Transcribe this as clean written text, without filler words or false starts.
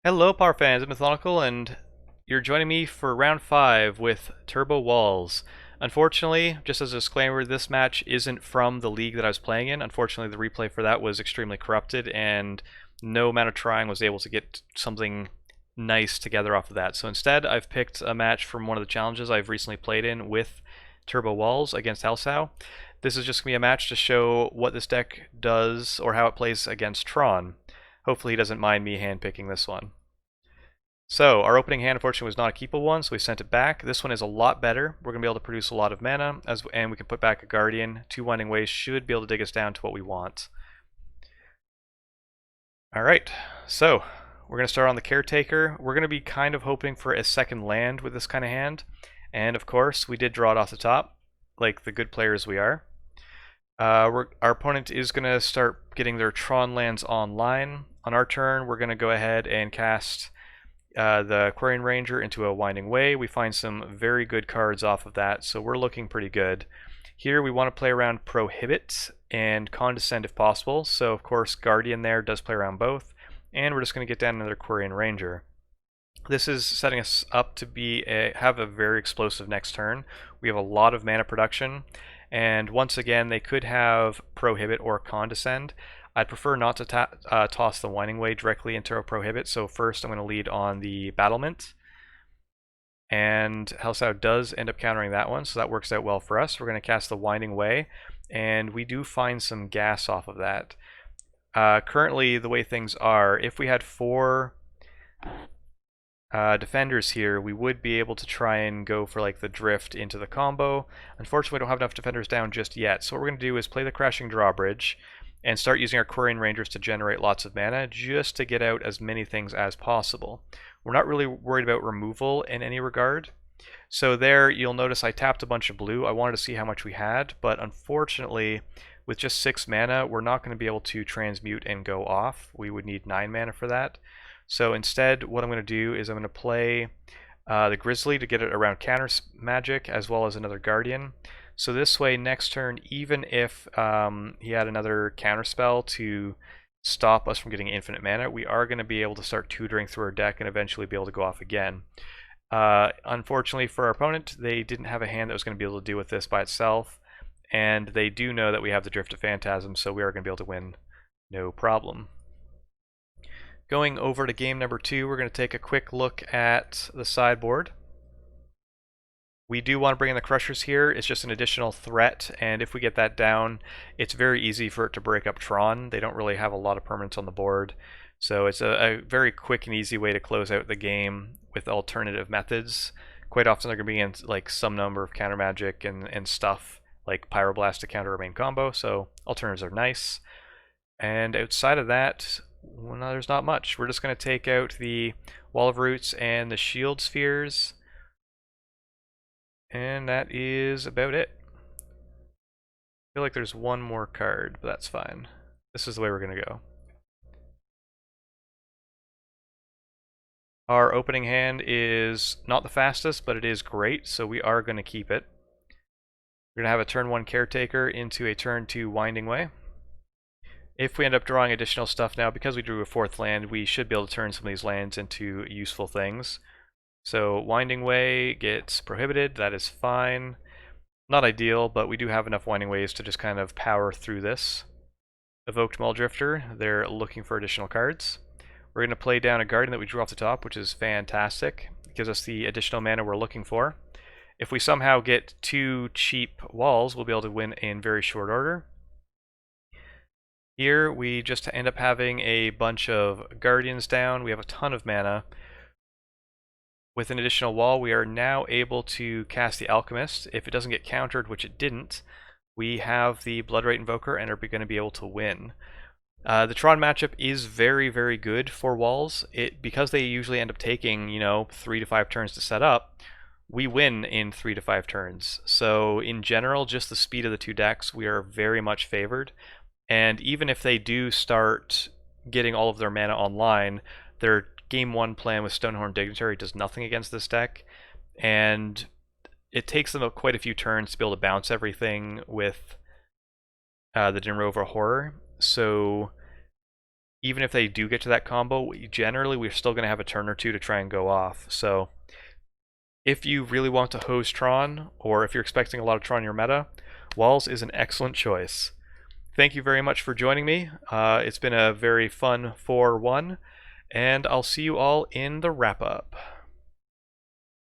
Hello, Power fans. I'm Mathonical, and you're joining me for round 5 with Turbo Walls. Unfortunately, just as a disclaimer, this match isn't from the league that I was playing in. Unfortunately, the replay for that was extremely corrupted, and no amount of trying was able to get something nice together off of that. So instead, I've picked a match from one of the challenges I've recently played in with Turbo Walls against Helsau. This is just going to be a match to show what this deck does or how it plays against Tron. Hopefully he doesn't mind me handpicking this one. So our opening hand unfortunately was not a keepable one, so we sent it back. This one is a lot better. We're going to be able to produce a lot of mana, and we can put back a Guardian. 2 Winding Ways should be able to dig us down to what we want. Alright, so we're going to start on the Caretaker. We're going to be kind of hoping for a second land with this kind of hand. And of course, we did draw it off the top, like the good players we are. Our opponent is going to start getting their Tron lands online. On our turn, we're going to go ahead and cast the Quirion Ranger into a Winding Way. We find some very good cards off of that, so we're looking pretty good. Here we want to play around Prohibit and Condescend if possible, so of course Guardian there does play around both, and we're just going to get down another Quirion Ranger. This is setting us up to have a very explosive next turn. We have a lot of mana production, and once again they could have Prohibit or Condescend. I'd prefer not to toss the Winding Way directly into a Prohibit, so first I'm going to lead on the Battlement. And Helsau does end up countering that one, so that works out well for us. We're going to cast the Winding Way, and we do find some gas off of that. Currently, the way things are, if we had 4 defenders here, we would be able to try and go for like the drift into the combo. Unfortunately, we don't have enough defenders down just yet, so what we're going to do is play the Crashing Drawbridge and start using our Quirion Rangers to generate lots of mana just to get out as many things as possible. We're not really worried about removal in any regard. So there, you'll notice I tapped a bunch of blue. I wanted to see how much we had, but unfortunately, with just 6 mana, we're not going to be able to transmute and go off. We would need 9 mana for that. So instead, what I'm going to do is I'm going to play the Grizzly to get it around counter magic, as well as another Guardian. So this way, next turn, even if he had another counterspell to stop us from getting infinite mana, we are going to be able to start tutoring through our deck and eventually be able to go off again. Unfortunately for our opponent, they didn't have a hand that was going to be able to deal with this by itself, and they do know that we have the Drift of Phantasms, so we are going to be able to win no problem. Going over to game number 2, we're going to take a quick look at the sideboard. We do want to bring in the Crushers here. It's just an additional threat, and if we get that down, it's very easy for it to break up Tron. They don't really have a lot of permanents on the board, so it's a very quick and easy way to close out the game with alternative methods. Quite often they're going to be in like some number of counter magic and stuff, like Pyroblast to counter our main combo, so alternatives are nice. And outside of that, well, no, there's not much. We're just going to take out the Wall of Roots and the Shield Spheres, and that is about it. I feel like there's one more card, but that's fine. This is the way we're going to go. Our opening hand is not the fastest, but it is great, so we are going to keep it. We're going to have a turn 1 Caretaker into a turn 2 Winding Way. If we end up drawing additional stuff now, because we drew a 4th land, we should be able to turn some of these lands into useful things. So Winding Way gets prohibited, that is fine. Not ideal, but we do have enough Winding Ways to just kind of power through this. Evoked Mulldrifter, they're looking for additional cards. We're going to play down a Guardian that we drew off the top, which is fantastic. It gives us the additional mana we're looking for. If we somehow get 2 cheap walls, we'll be able to win in very short order. Here we just end up having a bunch of Guardians down. We have a ton of mana. With an additional wall, we are now able to cast the Alchemist. If it doesn't get countered, which it didn't, we have the Bloodrite Invoker and are going to be able to win. The Tron matchup is very, very good for walls. Because they usually end up taking, 3 to 5 turns to set up, we win in 3 to 5 turns. So in general, just the speed of the 2 decks, we are very much favored. And even if they do start getting all of their mana online, their Game 1 plan with Stonehorn Dignitary does nothing against this deck, and it takes them quite a few turns to be able to bounce everything with the Dinrover Horror. So even if they do get to that combo, generally we're still going to have a turn or two to try and go off. So if you really want to host Tron, or if you're expecting a lot of Tron in your meta, Walls is an excellent choice. Thank you very much for joining me. It's been a very fun 4-1, and I'll see you all in the wrap-up.